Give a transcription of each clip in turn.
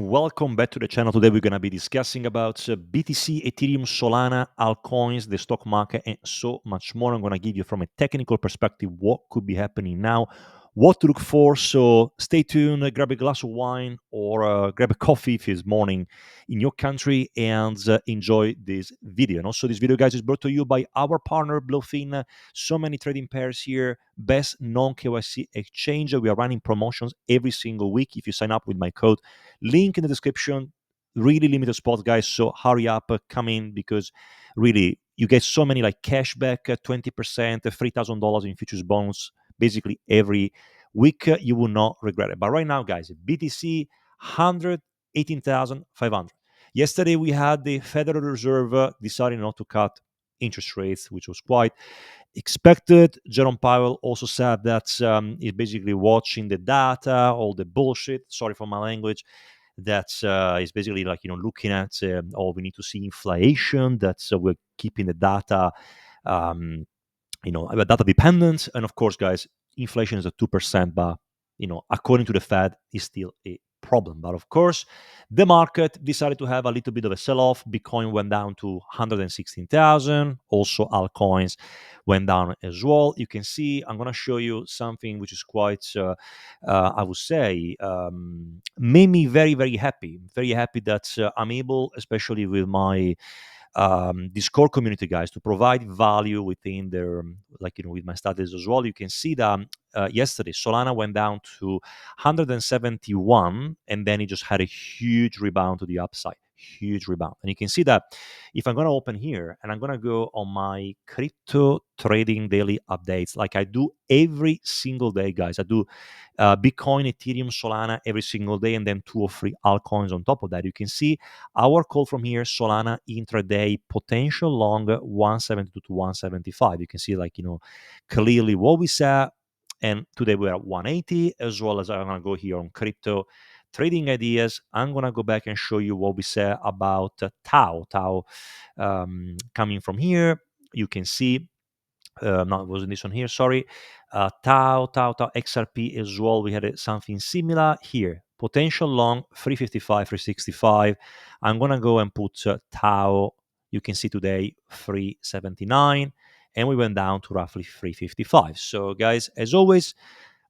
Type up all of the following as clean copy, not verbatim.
Welcome back to the channel. Today we're going to be discussing about BTC, Ethereum, Solana, altcoins, the stock market, and so much more. I'm going to give you from a technical perspective what could be happening now, what to look for. So stay tuned, grab a glass of wine or grab a coffee if it's morning in your country and enjoy this video. And also this video, guys, is brought to you by our partner, Bluefin. So many trading pairs here, best non-KYC exchange. We are running promotions every single week if you sign up with my code. Link in the description. Really limited spots, guys. So hurry up, come in, because really you get so many like cashback, 20%, $3,000 in futures bonus, basically every week. You will not regret it. But right now, guys, BTC 118,500. Yesterday we had the Federal Reserve deciding not to cut interest rates, which was quite expected. Jerome Powell also said that he's basically watching the data, all the bullshit. Sorry for my language. That is basically like looking at we need to see inflation. That's we're keeping the data, data dependent. And of course, guys, inflation is at 2%, but according to the Fed, is still a problem. But of course, the market decided to have a little bit of a sell-off. Bitcoin went down to 116,000. Also, altcoins went down as well. You can see, I'm going to show you something which is quite, I would say, made me very, very happy. Very happy that I'm able, especially with my Discord community, guys, to provide value within their, with my studies as well. You can see that yesterday Solana went down to 171, and then it just had a huge rebound to the upside. Huge rebound. And you can see that if I'm going to open here and I'm going to go on my crypto trading daily updates, like I do every single day, guys. I do Bitcoin, Ethereum, Solana every single day, and then 2 or 3 altcoins on top of that. You can see our call from here, Solana intraday potential long 172 to 175. You can see clearly what we saw. And today we're at 180, as well as I'm going to go here on crypto trading ideas. I'm going to go back and show you what we said about Tau. Tau coming from here. You can see, no, it wasn't this one here, sorry. Tau, XRP as well. We had something similar here. Potential long 355, 365. I'm going to go and put Tau. You can see today 379. And we went down to roughly 355. So, guys, as always,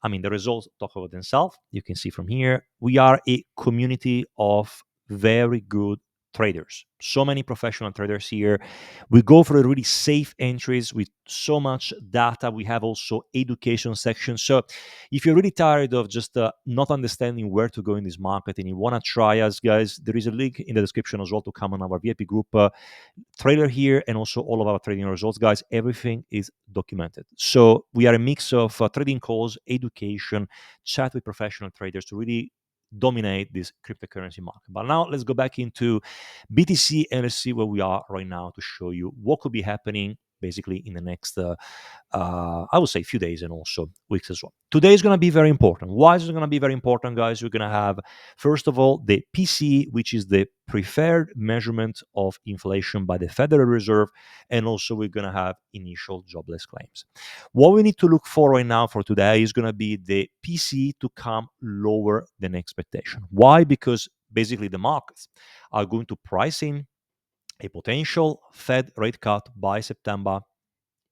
the results talk about themselves. You can see from here, we are a community of very good traders. So many professional traders here. We go for a really safe entries with so much data. We have also education section. So if you're really tired of just not understanding where to go in this market and you want to try us, guys, there is a link in the description as well to come on our VIP group. Trailer here and also all of our trading results, guys. Everything is documented. So we are a mix of trading calls, education, chat with professional traders to really dominate this cryptocurrency market. But now let's go back into BTC and let's see where we are right now to show you what could be happening basically in the next I would say few days and also weeks as well. Today is going to be very important. Why is it going to be very important, guys? We're going to have, first of all, the PCE, which is the preferred measurement of inflation by the Federal Reserve, and also we're going to have initial jobless claims. What we need to look for right now for today is going to be the PCE to come lower than expectation. Why? Because basically the markets are going to price in a potential Fed rate cut by September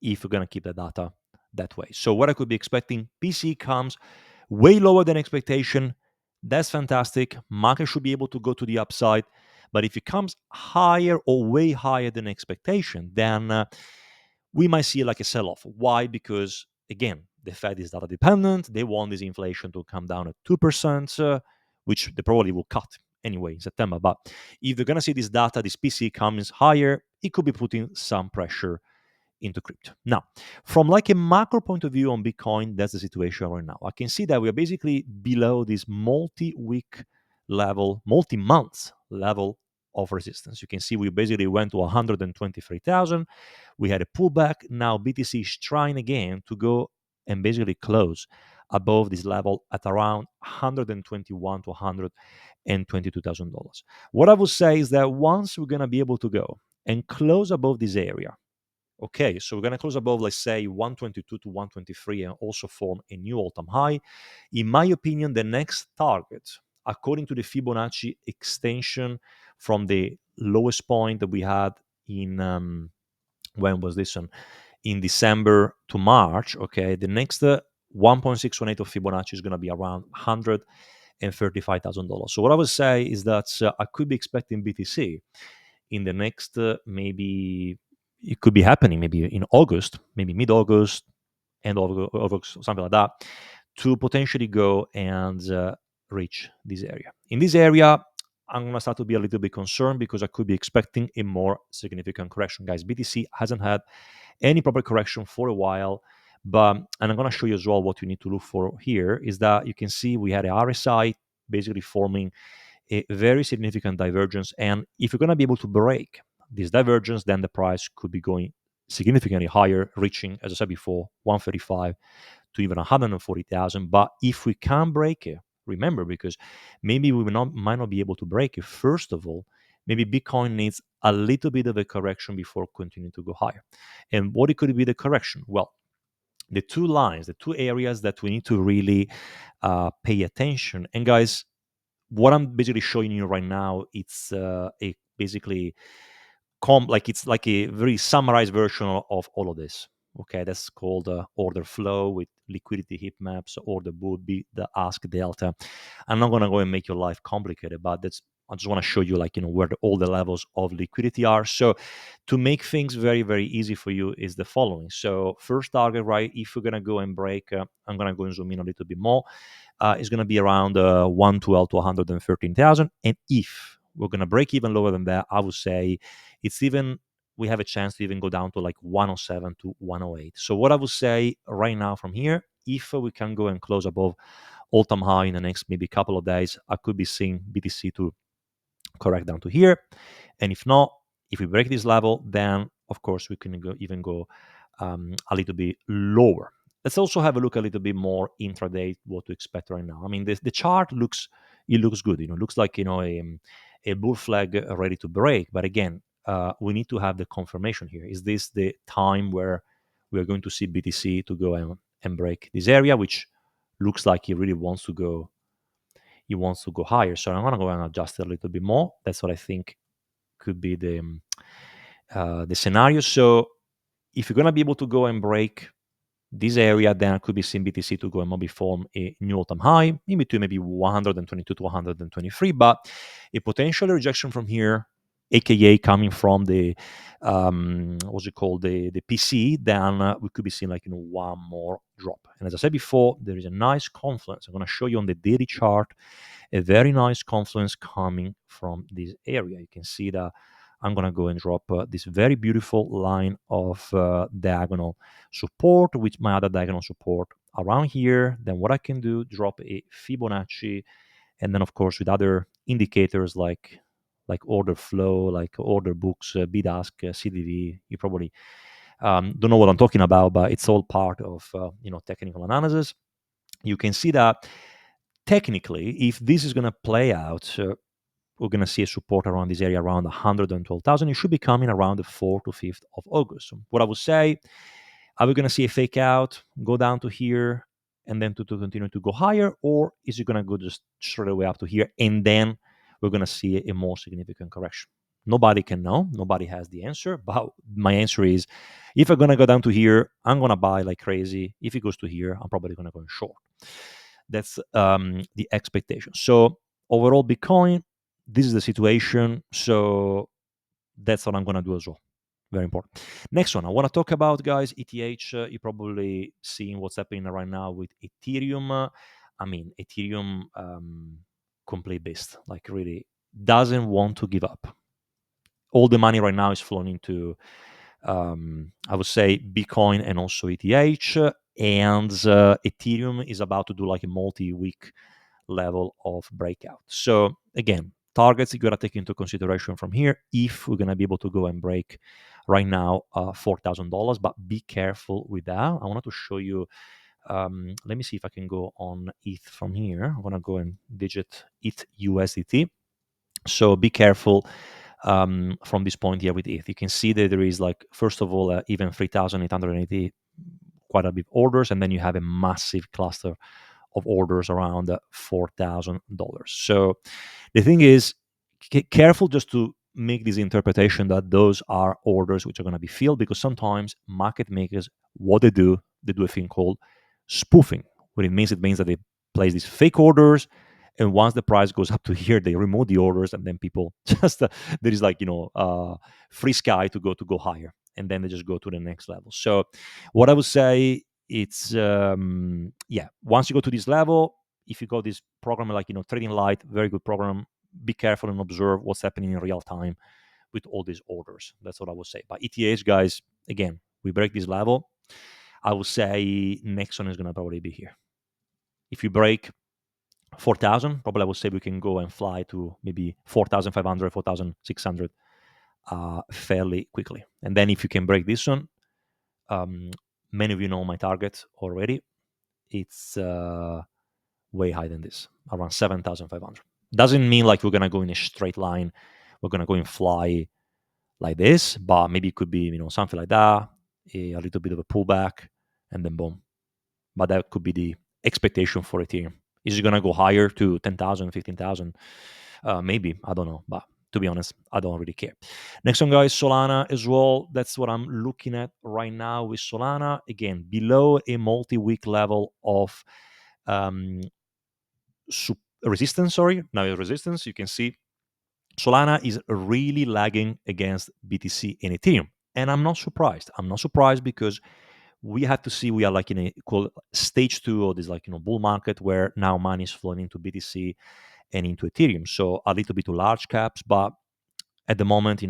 if we're going to keep the data that way. So what I could be expecting, PCE comes way lower than expectation. That's fantastic. Market should be able to go to the upside. But if it comes higher or way higher than expectation, then we might see like a sell-off. Why? Because, again, the Fed is data dependent. They want this inflation to come down at 2%, which they probably will cut anyway in September. But if they're going to see this data, this PCE comes higher, it could be putting some pressure into crypto. Now, from like a macro point of view on Bitcoin, that's the situation right now. I can see that we are basically below this multi-week level, multi-month level of resistance. You can see we basically went to 123,000. We had a pullback. Now BTC is trying again to go and basically close above this level at around 121 to 122,000 dollars. What I would say is that once we're going to be able to go and close above this area, okay, so we're going to close above, let's say, 122 to 123 and also form a new all-time high. In my opinion, the next target according to the Fibonacci extension from the lowest point that we had in when was this one? In December to March, okay, the next 1.618 of Fibonacci is going to be around $135,000. So what I would say is that I could be expecting BTC in the next maybe it could be happening maybe in August, maybe mid-August, end of August, something like that, to potentially go and reach this area. In this area, I'm going to start to be a little bit concerned because I could be expecting a more significant correction. Guys, BTC hasn't had any proper correction for a while, and I'm going to show you as well what you need to look for here is that you can see we had a RSI basically forming a very significant divergence. And if you're going to be able to break this divergence, then the price could be going significantly higher, reaching, as I said before, 135 to even 140,000. But if we can't break it, remember, because maybe we might not be able to break it. First of all, maybe Bitcoin needs a little bit of a correction before continuing to go higher. And what it could be the correction? Well, the two lines, the two areas that we need to really pay attention. And guys, what I'm basically showing you right now, it's a basically it's like a very summarized version of all of this. Okay, that's called order flow with liquidity heat maps, order book, the ask delta. I'm not gonna go and make your life complicated, but I just want to show you where all the levels of liquidity are. So to make things very, very easy for you is the following. So first target, right? If we're gonna go and break, I'm gonna go and zoom in a little bit more. Is gonna be around 112 to 113,000, and if we're gonna break even lower than that, I would say we have a chance to even go down to like 107 to 108. So what I would say right now from here, if we can go and close above all-time high in the next maybe couple of days, I could be seeing BTC to correct down to here. And if not, if we break this level, then of course we can even go a little bit lower. Let's also have a look a little bit more intraday, what to expect right now. I mean, the chart looks good. It looks like a bull flag ready to break. But again, we need to have the confirmation here. Is this the time where we are going to see BTC to go and break this area, which looks like he really wants to go? He wants to go higher. So I'm gonna go and adjust it a little bit more. That's what I think could be the scenario. So if you're gonna be able to go and break this area, then I could be seeing BTC to go and maybe form a new all-time high in between maybe 122 to 123, but a potential rejection from here, aka coming from the what's it called, the PCE, then we could be seeing one more drop. And as I said before, there is a nice confluence. I'm going to show you on the daily chart a very nice confluence coming from this area. You can see that I'm going to go and drop this very beautiful line of diagonal support with my other diagonal support around here. Then what I can do, drop a Fibonacci, and then of course with other indicators like order flow, like order books, bid ask, CDV. You probably don't know what I'm talking about, but it's all part of technical analysis. You can see that technically, if this is going to play out, we're going to see a support around this area around 112,000. It should be coming around the 4th to 5th of August. So what I would say, are we going to see a fake out, go down to here, and then to continue to go higher? Or is it going to go just straight away up to here, and then we're going to see a more significant correction? Nobody can know. Nobody has the answer. But my answer is, if I'm going to go down to here, I'm going to buy like crazy. If it goes to here, I'm probably going to go short. That's the expectation. So overall, Bitcoin, this is the situation. So that's what I'm going to do as well. Very important. Next one, I want to talk about, guys, ETH. You're probably seeing what's happening right now with Ethereum. Ethereum, complete beast, like really doesn't want to give up. All the money right now is flowing into, I would say, Bitcoin and also ETH. And Ethereum is about to do like a multi-week level of breakout. So again, targets you got to take into consideration from here if we're going to be able to go and break right now $4,000, but be careful with that. I wanted to show you, let me see if I can go on ETH from here. I'm going to go and digit ETH USDT. So be careful from this point here with ETH. You can see that there is first of all, even 3,880, quite a bit of orders, and then you have a massive cluster of orders around $4,000. So the thing is, careful just to make this interpretation that those are orders which are going to be filled, because sometimes market makers, what they do a thing called spoofing. What it means that they place these fake orders, and once the price goes up to here, they remove the orders, and then people just there is like free sky to go higher, and then they just go to the next level. So what I would say, it's once you go to this level, if you got this program like Trading Light, very good program, be careful and observe what's happening in real time with all these orders. That's what I would say. But ETH, guys, again, we break this level, I would say next one is going to probably be here. If you break 4,000, probably I would say we can go and fly to maybe 4,500, 4,600 fairly quickly. And then if you can break this one, many of you know my target already. It's way higher than this, around 7,500. Doesn't mean like we're going to go in a straight line. We're going to go and fly like this, but maybe it could be, something like that, a little bit of a pullback, and then boom. But that could be the expectation for Ethereum. Is it going to go higher to 10,000, 15,000? Maybe, I don't know. But to be honest, I don't really care. Next one, guys, Solana as well. That's what I'm looking at right now with Solana. Again, below a multi-week level of resistance. Now resistance, you can see Solana is really lagging against BTC and Ethereum. And I'm not surprised. I'm not surprised because we have to see we are like in a stage 2 of this bull market, where now money is flowing into BTC and into Ethereum. So a little bit to large caps, but at the moment,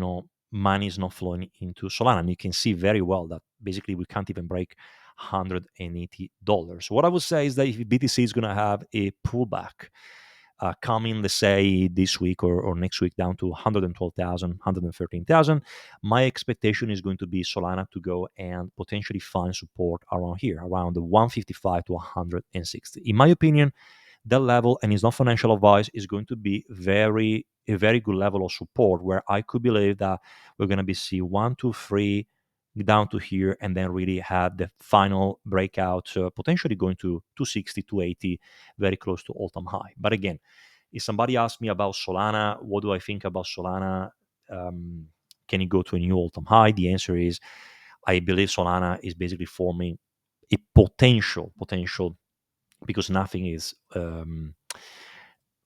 money is not flowing into Solana. And you can see very well that basically we can't even break $180. What I would say is that if BTC is going to have a pullback, coming, let's say, this week or next week down to 112,000, 113,000, my expectation is going to be Solana to go and potentially find support around here, around the 155 to 160. In my opinion, that level, and it's not financial advice, is going to be a very good level of support, where I could believe that we're going to be see 1, 2, 3 down to here, and then really have the final breakout, potentially going to 260, 280, very close to all-time high. But again, if somebody asks me about Solana, what do I think about Solana? Can it go to a new all-time high? The answer is, I believe Solana is basically forming a potential, because nothing is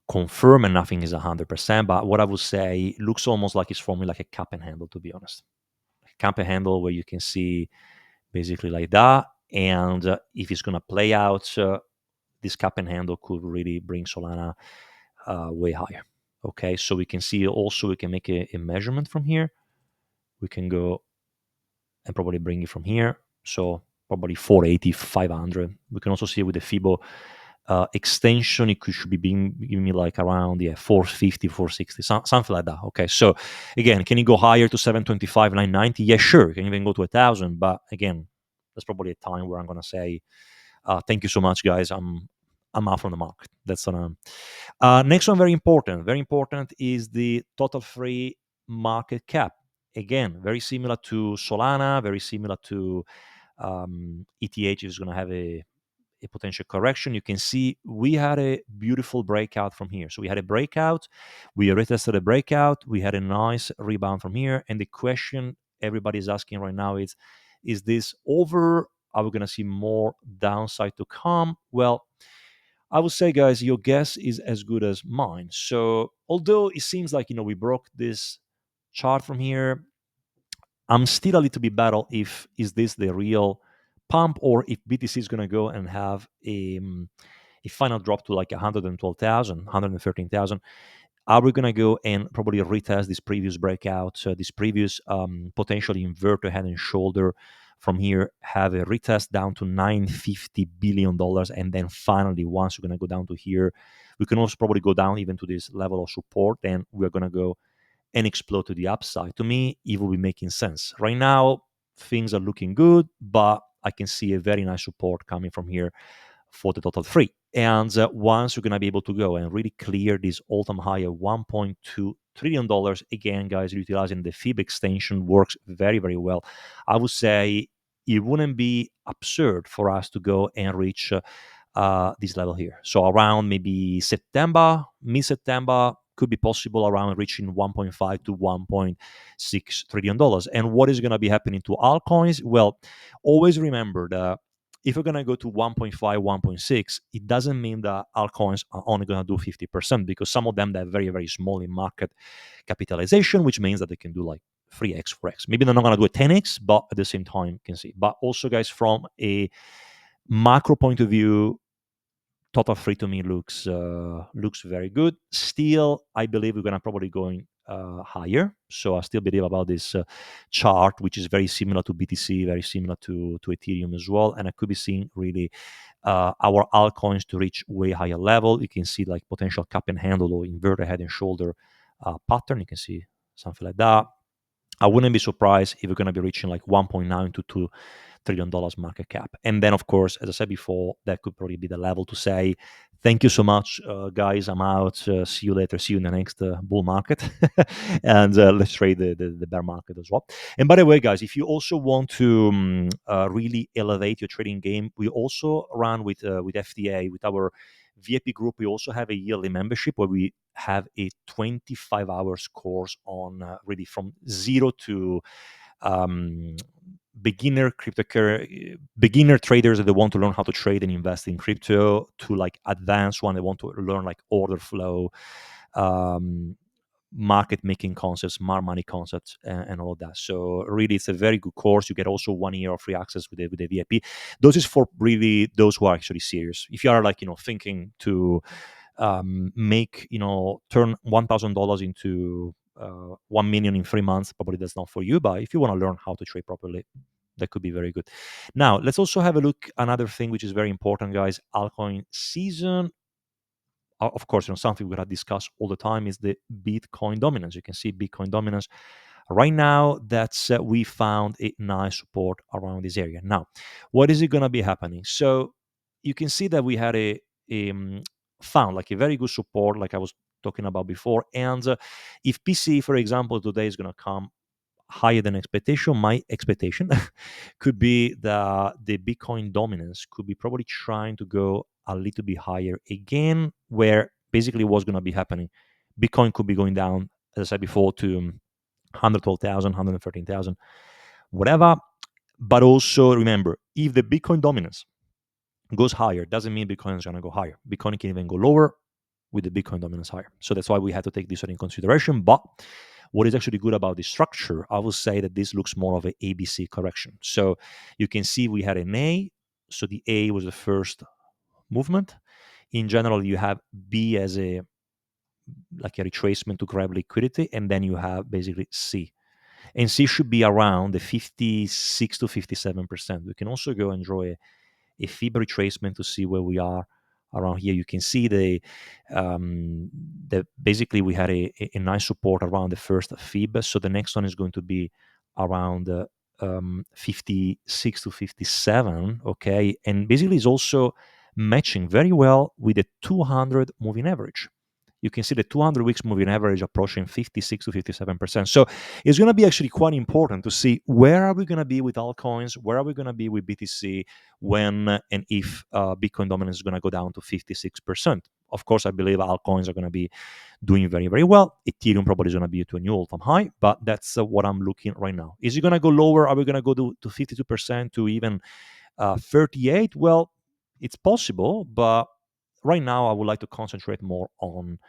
confirmed and nothing is 100%. But what I would say, looks almost like it's forming like a cup and handle, to be honest. Cup and handle where you can see basically like that. And if it's going to play out, this cup and handle could really bring Solana way higher. Okay, so we can see also, we can make a measurement from here. We can go and probably bring it from here. So probably 480, 500. We can also see with the FIBO extension, it should be giving me like around 450, 460, something like that. Okay, so again, can it go higher to 725, 990? Yeah, sure. It can even go to 1,000. But again, that's probably a time where I'm going to say, thank you so much, guys. I'm out from the market. That's what I'm. Next one, very important is the total free market cap. Again, very similar to Solana, very similar to ETH is going to have a potential correction. You can see we had a beautiful breakout from here. So we had a breakout, we retested a breakout, we had a nice rebound from here. And the question everybody's asking right now is this over? Are we going to see more downside to come? Well, I would say, guys, your guess is as good as mine. So although it seems like, we broke this chart from here, I'm still a little bit battle if is this the real pump, or if BTC is going to go and have a final drop to like 112,000, 113,000. Are we going to go and probably retest this previous breakout, this previous potentially invert head and shoulder from here, have a retest down to $950 billion, and then finally, once we're going to go down to here, we can also probably go down even to this level of support, then we're going to go and explode to the upside. To me, it will be making sense. Right now, things are looking good, but I can see a very nice support coming from here for the total free. And once you're going to be able to go and really clear this all-time high of $1.2 trillion, again, guys, utilizing the FIB extension works very, very well. I would say it wouldn't be absurd for us to go and reach this level here. So around maybe September, mid-September, could be possible around reaching 1.5 to 1.6 trillion dollars. And what is going to be happening to altcoins? Well, always remember that if we're going to go to 1.5, 1.6, it doesn't mean that altcoins are only going to do 50%, because some of them, they're very, very small in market capitalization, which means that they can do like 3x, 4x. Maybe they're not going to do a 10x, but at the same time, you can see. But also, guys, from a macro point of view, total free to me looks very good. Still, I believe we're gonna probably going higher. So I still believe about this chart, which is very similar to BTC, very similar to Ethereum as well. And I could be seeing really our altcoins to reach way higher level. You can see like potential cup and handle or inverted head and shoulder pattern. You can see something like that. I wouldn't be surprised if we're going to be reaching like 1.9 to 2 trillion dollars market cap. And then, of course, as I said before, that could probably be the level to say, thank you so much, guys. I'm out. See you later. See you in the next bull market. And let's trade the bear market as well. And by the way, guys, if you also want to really elevate your trading game, we also run with FDA, with our VIP group. We also have a yearly membership where we have a 25 hours course on really from zero to beginner beginner traders that they want to learn how to trade and invest in crypto, to like advanced one they want to learn like order flow, um, market making concepts, smart money concepts, and all of that. So really, it's a very good course. You get also 1 year of free access with the VIP. Those is for really those who are actually serious. If you are like thinking to make turn $1,000 into 1 million in 3 months, probably that's not for you. But if you want to learn how to trade properly, that could be very good. Now let's also have a look another thing which is very important, guys. Altcoin season. Of course, something we're going to discuss all the time is the Bitcoin dominance. You can see Bitcoin dominance right now. That's we found a nice support around this area. Now, what is it going to be happening? So you can see that we had found like a very good support, like I was talking about before. And if PCE, for example, today is going to come higher than expectation, my expectation could be that the Bitcoin dominance could be probably trying to go a little bit higher again, where basically what's going to be happening. Bitcoin could be going down, as I said before, to 112,000, 113,000, whatever. But also remember, if the Bitcoin dominance goes higher, doesn't mean Bitcoin is going to go higher. Bitcoin can even go lower with the Bitcoin dominance higher. So that's why we have to take this one in consideration. But what is actually good about this structure, I would say that this looks more of an ABC correction. So you can see we had an A. So the A was the first movement. In general, you have B as a like a retracement to grab liquidity, and then you have basically C. And C should be around the 56 to 57%. We can also go and draw a fib retracement to see where we are around here. You can see the basically we had a nice support around the first fib. So the next one is going to be around 56 to 57. Okay, and basically is also matching very well with the 200 moving average. You can see the 200 weeks moving average approaching 56 to 57%. So it's going to be actually quite important to see where are we going to be with altcoins, where are we going to be with BTC when and if Bitcoin dominance is going to go down to 56%. Of course, I believe altcoins are going to be doing very, very well. Ethereum probably is going to be to a new all-time high, but that's what I'm looking right now. Is it going to go lower? Are we going to go to 52% to even 38? Well, it's possible, but right now I would like to concentrate more on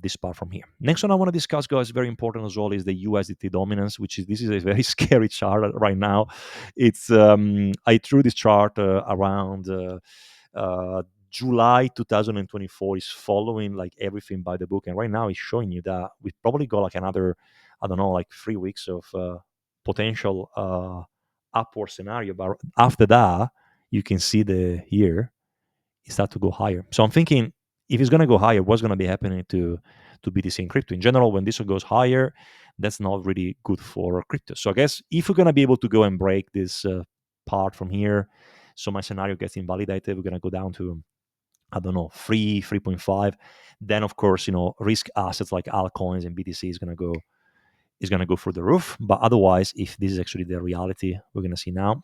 this part from here. Next one I want to discuss, guys, very important as well, is the USDT dominance, which is this is a very scary chart right now. It's I drew this chart around July 2024. Is following like everything by the book, and right now it's showing you that we probably got like another, I don't know, like 3 weeks of potential upward scenario. But after that, you can see the here it start to go higher. So I'm thinking, if it's going to go higher, what's going to be happening to BTC and crypto in general? When this one goes higher, that's not really good for crypto. So I guess if we're going to be able to go and break this part from here, so my scenario gets invalidated, we're going to go down to, I don't know, 3.5. Then of course, risk assets like altcoins and BTC is going to go through the roof. But otherwise, if this is actually the reality we're going to see now,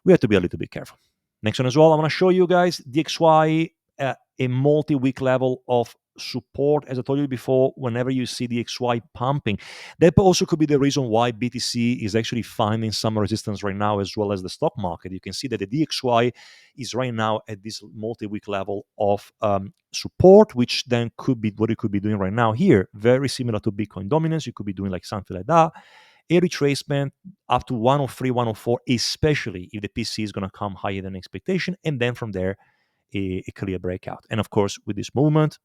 we have to be a little bit careful. Next one as well, I want to show you guys DXY at a multi-week level of support. As I told you before, whenever you see DXY pumping, that also could be the reason why BTC is actually finding some resistance right now, as well as the stock market. You can see that the DXY is right now at this multi-week level of support, which then could be what it could be doing right now here. Very similar to Bitcoin dominance. You could be doing like something like that. A retracement up to 103, 104, especially if the PC is going to come higher than expectation, and then from there, a clear breakout. And of course, with this movement,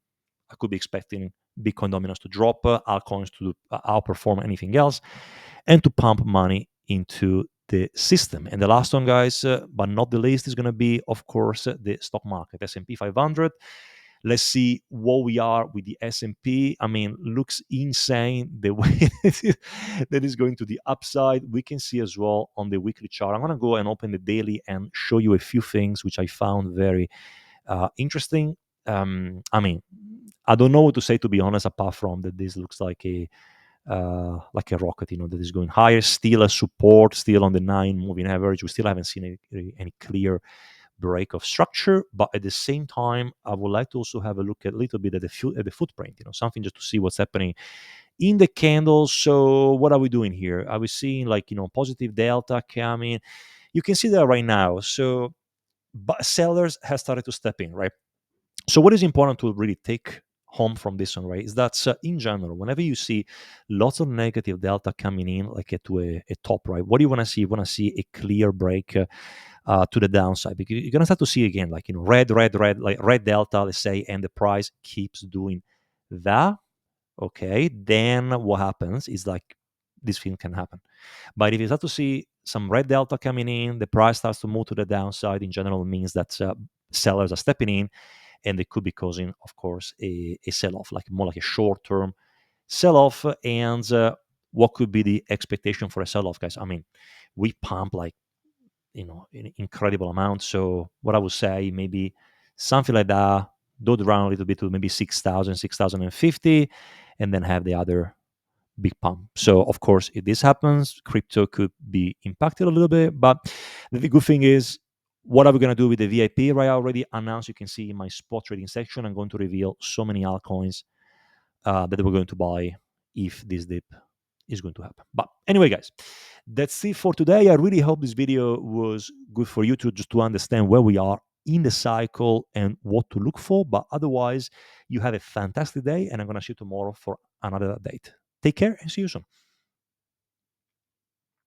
I could be expecting Bitcoin dominance to drop, altcoins to outperform anything else, and to pump money into the system. And the last one, guys, but not the least, is going to be, of course, the stock market, S&P 500. Let's see what we are with the S&P. I mean, looks insane the way that is going to the upside. We can see as well on the weekly chart. I'm going to go and open the daily and show you a few things which I found very interesting. I mean, I don't know what to say, to be honest, apart from that this looks like a rocket, that is going higher. Still a support, still on the 9 moving average. We still haven't seen any clear break of structure, but at the same time, I would like to also have a look at a little bit at the footprint, something just to see what's happening in the candles. So what are we doing here? Are we seeing positive delta coming? You can see that right now. So but sellers have started to step in, right? So what is important to really take home from this one, right, is that in general, whenever you see lots of negative delta coming in, like to a top, right, what do you want to see? You want to see a clear break to the downside, because you're gonna start to see again, red, like red delta, let's say, and the price keeps doing that. Okay, then what happens is this thing can happen. But if you start to see some red delta coming in, the price starts to move to the downside. In general, it means that sellers are stepping in, and they could be causing, of course, a sell-off, more like a short-term sell-off. And what could be the expectation for a sell-off, guys? I mean, we pump an incredible amount. So what I would say, maybe something like that, dot around a little bit to maybe 6,000, 6,050, and then have the other big pump. So of course, if this happens, crypto could be impacted a little bit. But the good thing is, what are we going to do with the VIP? Right, I already announced. You can see in my spot trading section, I'm going to reveal so many altcoins that we're going to buy if this dip is going to happen. But anyway, guys, that's it for today. I really hope this video was good for you to understand where we are in the cycle and what to look for. But otherwise, you have a fantastic day, and I'm going to see you tomorrow for another update. Take care and see you soon.